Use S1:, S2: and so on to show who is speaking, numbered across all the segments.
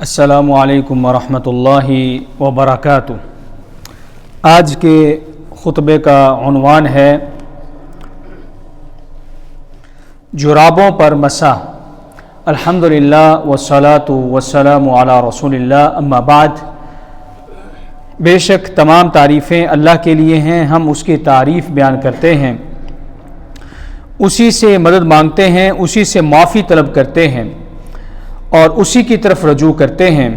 S1: السلام علیکم ورحمۃ اللہ وبرکاتہ۔ آج کے خطبے کا عنوان ہے جرابوں پر مسح۔ الحمدللہ والصلاۃ والسلام علی رسول اللہ، اما بعد۔ بے شک تمام تعریفیں اللہ کے لیے ہیں، ہم اس کی تعریف بیان کرتے ہیں، اسی سے مدد مانگتے ہیں، اسی سے معافی طلب کرتے ہیں اور اسی کی طرف رجوع کرتے ہیں۔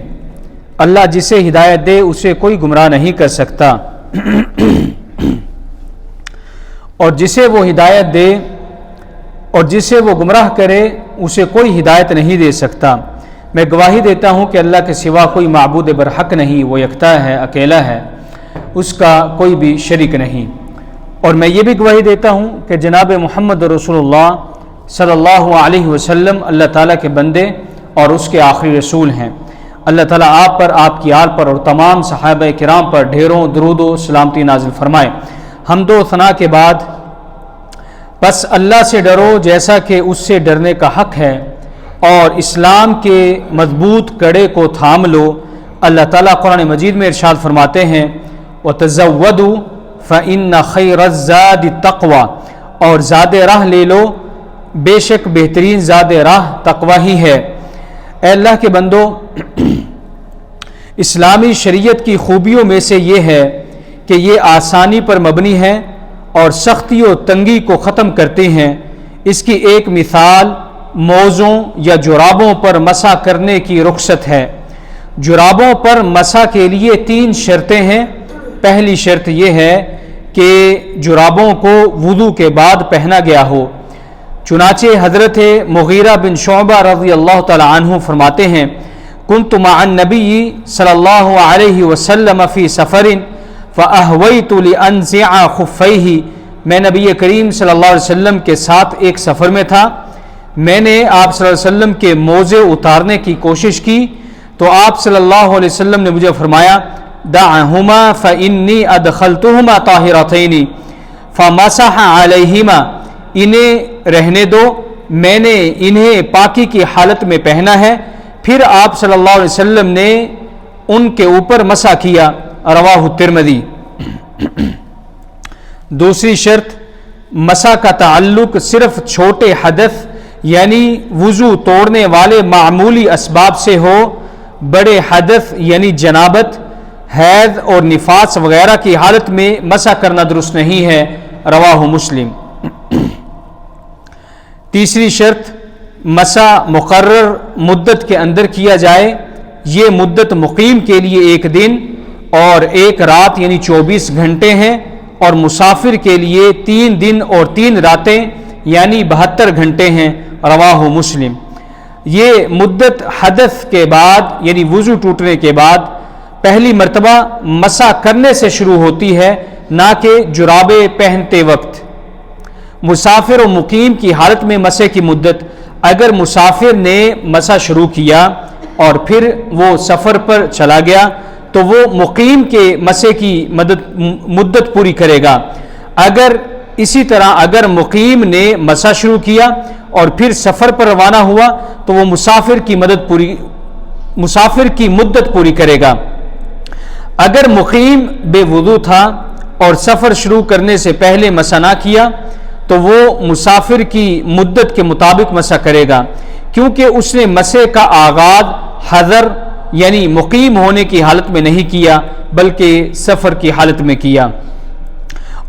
S1: اللہ جسے ہدایت دے اسے کوئی گمراہ نہیں کر سکتا، اور جسے وہ ہدایت دے اور جسے وہ گمراہ کرے اسے کوئی ہدایت نہیں دے سکتا۔ میں گواہی دیتا ہوں کہ اللہ کے سوا کوئی معبود برحق نہیں، وہ یکتا ہے، اکیلا ہے، اس کا کوئی بھی شریک نہیں۔ اور میں یہ بھی گواہی دیتا ہوں کہ جناب محمد رسول اللہ صلی اللہ علیہ وسلم اللہ تعالیٰ کے بندے اور اس کے آخری رسول ہیں۔ اللہ تعالیٰ آپ پر، آپ کی آل پر اور تمام صحابہ کرام پر ڈھیروں درود و سلامتی نازل فرمائے۔ حمد و ثنا کے بعد بس اللہ سے ڈرو جیسا کہ اس سے ڈرنے کا حق ہے، اور اسلام کے مضبوط کڑے کو تھام لو۔ اللہ تعالیٰ قرآن مجید میں ارشاد فرماتے ہیں وَتَزَوَّدُوا فَإِنَّ خَيْرَ الزَّادِ التَّقْوَىٰ، اور زاد راہ لے لو، بے شک بہترین زاد راہ تقوی ہی ہے۔ اے اللہ کے بندو، اسلامی شریعت کی خوبیوں میں سے یہ ہے کہ یہ آسانی پر مبنی ہے اور سختی و تنگی کو ختم کرتے ہیں۔ اس کی ایک مثال موزوں یا جرابوں پر مسح کرنے کی رخصت ہے۔ جرابوں پر مسح کے لیے 3 شرطیں ہیں۔ پہلی شرط یہ ہے کہ جرابوں کو وضو کے بعد پہنا گیا ہو۔ چنانچہ حضرت مغیرہ بن شعبہ رضی اللہ تعالی عنہ فرماتے ہیں کنت مع النبی صلی اللہ علیہ وسلم فی سفر فاہویت لانزع خفیہ، میں نبی کریم صلی اللہ علیہ وسلم کے ساتھ ایک سفر میں تھا، میں نے آپ صلی اللہ علیہ وسلم کے موزے اتارنے کی کوشش کی تو آپ صلی اللہ علیہ وسلم نے مجھے فرمایا دعہما فانی ادخلتہما طاہرتین فمسح علیہما، انہیں رہنے دو، میں نے انہیں پاکی کی حالت میں پہنا ہے۔ پھر آپ صلی اللہ علیہ وسلم نے ان کے اوپر مسح کیا، رواہ ترمذی۔ دوسری شرط، مسح کا تعلق صرف چھوٹے حدث یعنی وضو توڑنے والے معمولی اسباب سے ہو، بڑے حدث یعنی جنابت، حیض اور نفاس وغیرہ کی حالت میں مسح کرنا درست نہیں ہے، رواہ مسلم۔ تیسری شرط، مسح مقرر مدت کے اندر کیا جائے، یہ مدت مقیم کے لیے 1 دن اور 1 رات یعنی 24 گھنٹے ہیں، اور مسافر کے لیے 3 دن اور 3 راتیں یعنی 72 گھنٹے ہیں، رواہ مسلم۔ یہ مدت حدث کے بعد یعنی وضو ٹوٹنے کے بعد پہلی مرتبہ مسح کرنے سے شروع ہوتی ہے، نہ کہ جرابیں پہنتے وقت۔ مسافر و مقیم کی حالت میں مسح کی مدت، اگر مسافر نے مسح شروع کیا اور پھر وہ سفر پر چلا گیا تو وہ مقیم کے مسح کی مدت پوری کرے گا۔ اسی طرح اگر مقیم نے مسح شروع کیا اور پھر سفر پر روانہ ہوا تو وہ مسافر کی مدت پوری کرے گا۔ اگر مقیم بے وضو تھا اور سفر شروع کرنے سے پہلے مسح نہ کیا تو وہ مسافر کی مدت کے مطابق مسح کرے گا، کیونکہ اس نے مسح کا آغاز حضر یعنی مقیم ہونے کی حالت میں نہیں کیا بلکہ سفر کی حالت میں کیا۔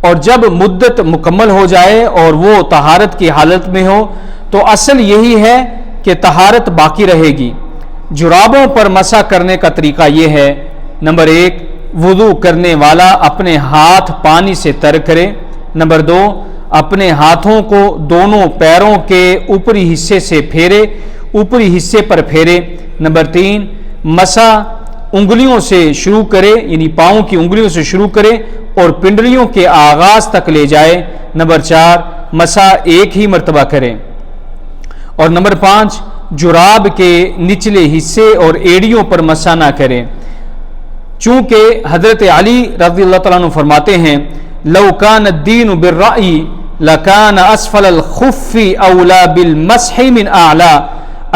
S1: اور جب مدت مکمل ہو جائے اور وہ طہارت کی حالت میں ہو تو اصل یہی ہے کہ طہارت باقی رہے گی۔ جرابوں پر مسح کرنے کا طریقہ یہ ہے، نمبر 1، وضو کرنے والا اپنے ہاتھ پانی سے تر کرے۔ نمبر 2، اپنے ہاتھوں کو دونوں پیروں کے اوپری حصے سے اوپری حصے پر پھیرے۔ نمبر 3، مسح انگلیوں سے شروع کرے یعنی پاؤں کی انگلیوں سے شروع کرے اور پنڈلیوں کے آغاز تک لے جائے۔ نمبر 4، مسح ایک ہی مرتبہ کرے۔ اور نمبر 5، جراب کے نچلے حصے اور ایڑیوں پر مسح نہ کرے، چونکہ حضرت علی رضی اللہ تعالیٰ عنہ فرماتے ہیں لو کان الدین بالرأی لکان اسفل الخف اولا بالمسح من اعلی،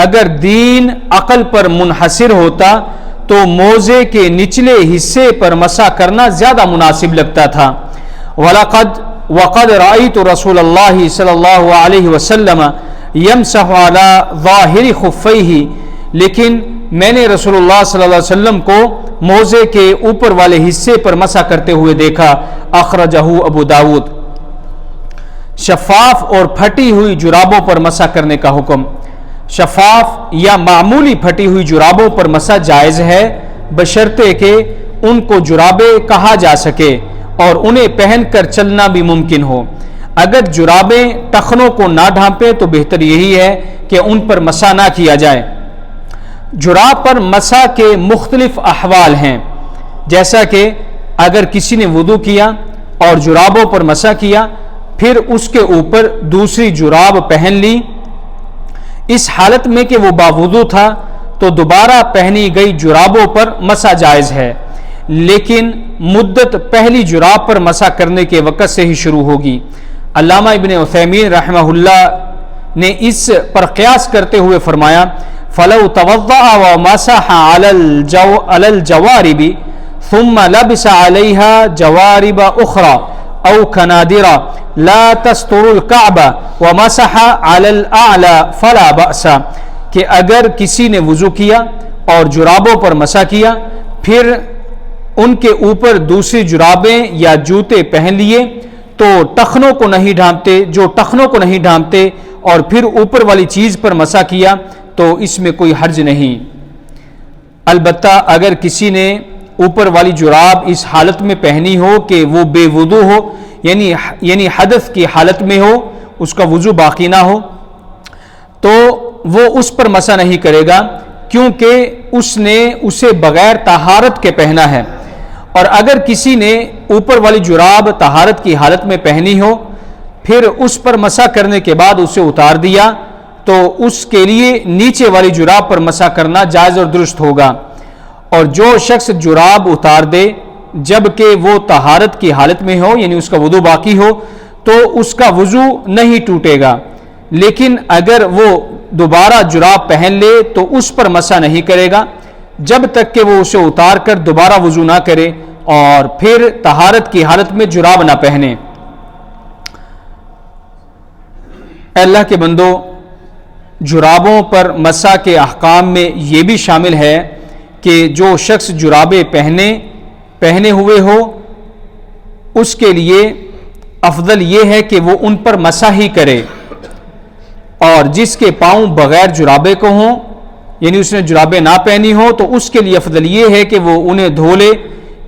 S1: اگر دین عقل پر منحصر ہوتا تو موزے کے نچلے حصے پر مسح کرنا زیادہ مناسب لگتا تھا. وقد رأيت رسول اللہ صلی اللہ علیہ وسلم يمسح على ظاہر خفیہ، لیکن میں نے رسول اللہ صلی اللہ علیہ وسلم کو موزے کے اوپر والے حصے پر مسح کرتے ہوئے دیکھا. اخرجہ ابو داود. شفاف اور پھٹی ہوئی جرابوں پر مسح کرنے کا حکم. شفاف یا معمولی پھٹی ہوئی جرابوں پر مسح جائز ہے بشرطے کہ ان کو جرابیں کہا جا سکے اور انہیں پہن کر چلنا بھی ممکن ہو. اگر جرابیں ٹخنوں کو نہ ڈھانپیں تو بہتر یہی ہے کہ ان پر مسح نہ کیا جائے. جراب پر مسح کے مختلف احوال ہیں، جیسا کہ اگر کسی نے وضو کیا اور جرابوں پر مسح کیا پھر اس کے اوپر دوسری جراب پہن لی، اس حالت میں کہ وہ باوضو تھا تو دوبارہ پہنی گئی جرابوں پر مسح جائز ہے، لیکن مدت پہلی جراب پر مسح کرنے کے وقت سے ہی شروع ہوگی. علامہ ابن عثیمین رحمہ اللہ نے اس پر قیاس کرتے ہوئے فرمایا فَلَوْ تَوَضَّعَ وَمَسَحَ عَلَى الْجَوَارِبِ ثُمَّ لَبِسَ عَلَيْهَا جَوَارِبَ أُخْرَى أَوْ كَنَادِرَ لَا تَسْتُرُ الْكَعْبَ وَمَسَحَ عَلَى الْأَعْلَى فَلَا بَأْسَ، کہ اگر کسی نے وضو کیا اور جرابوں پر مسح کیا پھر ان کے اوپر دوسری جرابیں یا جوتے پہن لیے تو ٹخنوں کو نہیں ڈھانپتے اور پھر اوپر والی چیز پر مسح کیا تو اس میں کوئی حرج نہیں. البتہ اگر کسی نے اوپر والی جراب اس حالت میں پہنی ہو کہ وہ بے وضو ہو، یعنی حدث کی حالت میں ہو، اس کا وضو باقی نہ ہو، تو وہ اس پر مسح نہیں کرے گا کیونکہ اس نے اسے بغیر طہارت کے پہنا ہے. اور اگر کسی نے اوپر والی جراب طہارت کی حالت میں پہنی ہو پھر اس پر مسح کرنے کے بعد اسے اتار دیا تو اس کے لیے نیچے والی جراب پر مسح کرنا جائز اور درست ہوگا. اور جو شخص جراب اتار دے جبکہ وہ طہارت کی حالت میں ہو، یعنی اس کا وضو باقی ہو، تو اس کا وضو نہیں ٹوٹے گا، لیکن اگر وہ دوبارہ جراب پہن لے تو اس پر مسح نہیں کرے گا جب تک کہ وہ اسے اتار کر دوبارہ وضو نہ کرے اور پھر طہارت کی حالت میں جراب نہ پہنے. اے اللہ کے بندو، جرابوں پر مسح کے احکام میں یہ بھی شامل ہے کہ جو شخص جرابیں پہنے ہوئے ہو اس کے لیے افضل یہ ہے کہ وہ ان پر مسح ہی کرے، اور جس کے پاؤں بغیر جرابے کو ہوں، یعنی اس نے جرابیں نہ پہنی ہوں، تو اس کے لیے افضل یہ ہے کہ وہ انہیں دھو لے،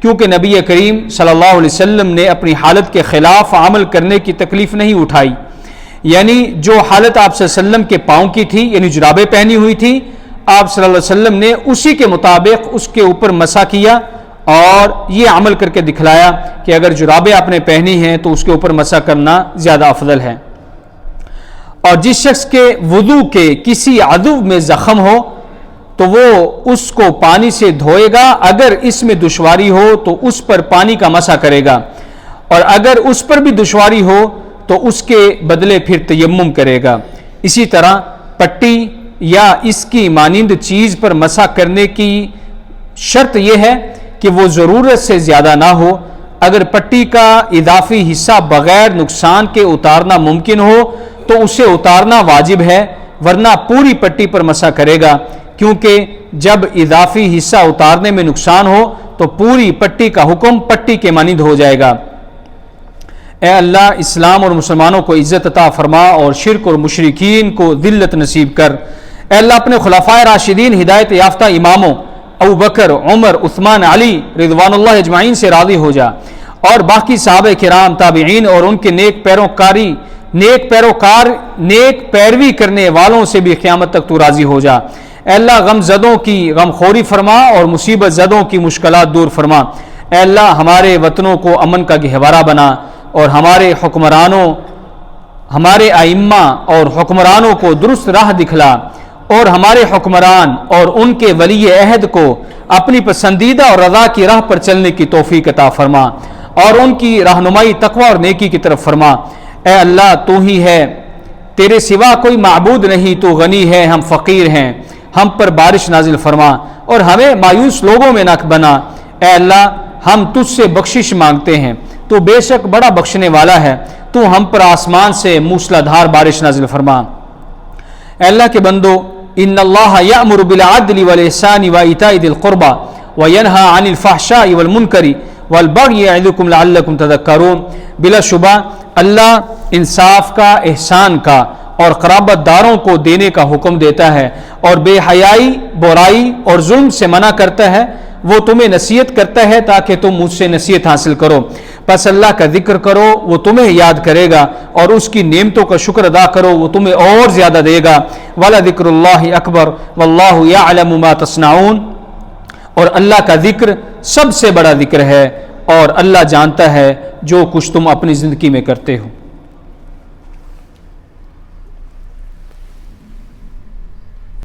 S1: کیونکہ نبی کریم صلی اللہ علیہ وسلم نے اپنی حالت کے خلاف عمل کرنے کی تکلیف نہیں اٹھائی. یعنی جو حالت آپ صلی اللہ علیہ وسلم کے پاؤں کی تھی، یعنی جرابیں پہنی ہوئی تھی، آپ صلی اللہ علیہ وسلم نے اسی کے مطابق اس کے اوپر مسح کیا اور یہ عمل کر کے دکھلایا کہ اگر جرابیں آپ نے پہنی ہیں تو اس کے اوپر مسح کرنا زیادہ افضل ہے. اور جس شخص کے وضو کے کسی عضو میں زخم ہو تو وہ اس کو پانی سے دھوئے گا، اگر اس میں دشواری ہو تو اس پر پانی کا مسح کرے گا، اور اگر اس پر بھی دشواری ہو تو اس کے بدلے پھر تیمم کرے گا. اسی طرح پٹی یا اس کی مانند چیز پر مسح کرنے کی شرط یہ ہے کہ وہ ضرورت سے زیادہ نہ ہو. اگر پٹی کا اضافی حصہ بغیر نقصان کے اتارنا ممکن ہو تو اسے اتارنا واجب ہے، ورنہ پوری پٹی پر مسح کرے گا، کیونکہ جب اضافی حصہ اتارنے میں نقصان ہو تو پوری پٹی کا حکم پٹی کے مانند ہو جائے گا. اے اللہ، اسلام اور مسلمانوں کو عزت عطا فرما اور شرک اور مشرکین کو ذلت نصیب کر. اے اللہ، اپنے خلفائے راشدین ہدایت یافتہ اماموں ابو بکر، عمر، عثمان، علی رضوان اللہ اجمعین سے راضی ہو جا، اور باقی صحابہ کرام، تابعین اور ان کے نیک پیروی کرنے والوں سے بھی قیامت تک تو راضی ہو جا. اے اللہ، غم زدوں کی غم خوری فرما اور مصیبت زدوں کی مشکلات دور فرما. اے اللہ، ہمارے وطنوں کو امن کا گہوارہ بنا اور ہمارے حکمرانوں، ہمارے ائمہ اور حکمرانوں کو درست راہ دکھلا، اور ہمارے حکمران اور ان کے ولی عہد کو اپنی پسندیدہ اور رضا کی راہ پر چلنے کی توفیق عطا فرما اور ان کی رہنمائی تقوی اور نیکی کی طرف فرما. اے اللہ، تو ہی ہے تیرے سوا کوئی معبود نہیں، تو غنی ہے، ہم فقیر ہیں، ہم پر بارش نازل فرما اور ہمیں مایوس لوگوں میں نہ بنا۔ اے اللہ ہم تجھ سے بخشش مانگتے ہیں، تو بے شک بڑا بخشنے والا ہے، تو ہم پر آسمان سے موسلا دھار بارش نازل فرما۔ اے اللہ کے بندو، ان اللہ یأمر بالعدل والاحسان وایتاء ذی القربى وینہی عن الفحشاء والمنکر والبغی یعظکم لعلکم تذکرون، بلا شبہ اللہ انصاف کا، احسان کا اور قرابت داروں کو دینے کا حکم دیتا ہے، اور بے حیائی، برائی اور ظلم سے منع کرتا ہے۔ وہ تمہیں نصیحت کرتا ہے تاکہ تم مجھ سے نصیحت حاصل کرو، پس اللہ کا ذکر کرو، وہ تمہیں یاد کرے گا، اور اس کی نعمتوں کا شکر ادا کرو، وہ تمہیں اور زیادہ دے گا۔ وَلَذِكْرُ اللَّهِ أَكْبَرُ وَاللَّهُ يَعْلَمُ مَا تَصْنَعُونَ، اور اللہ کا ذکر سب سے بڑا ذکر ہے، اور اللہ جانتا ہے جو کچھ تم اپنی زندگی میں کرتے ہو۔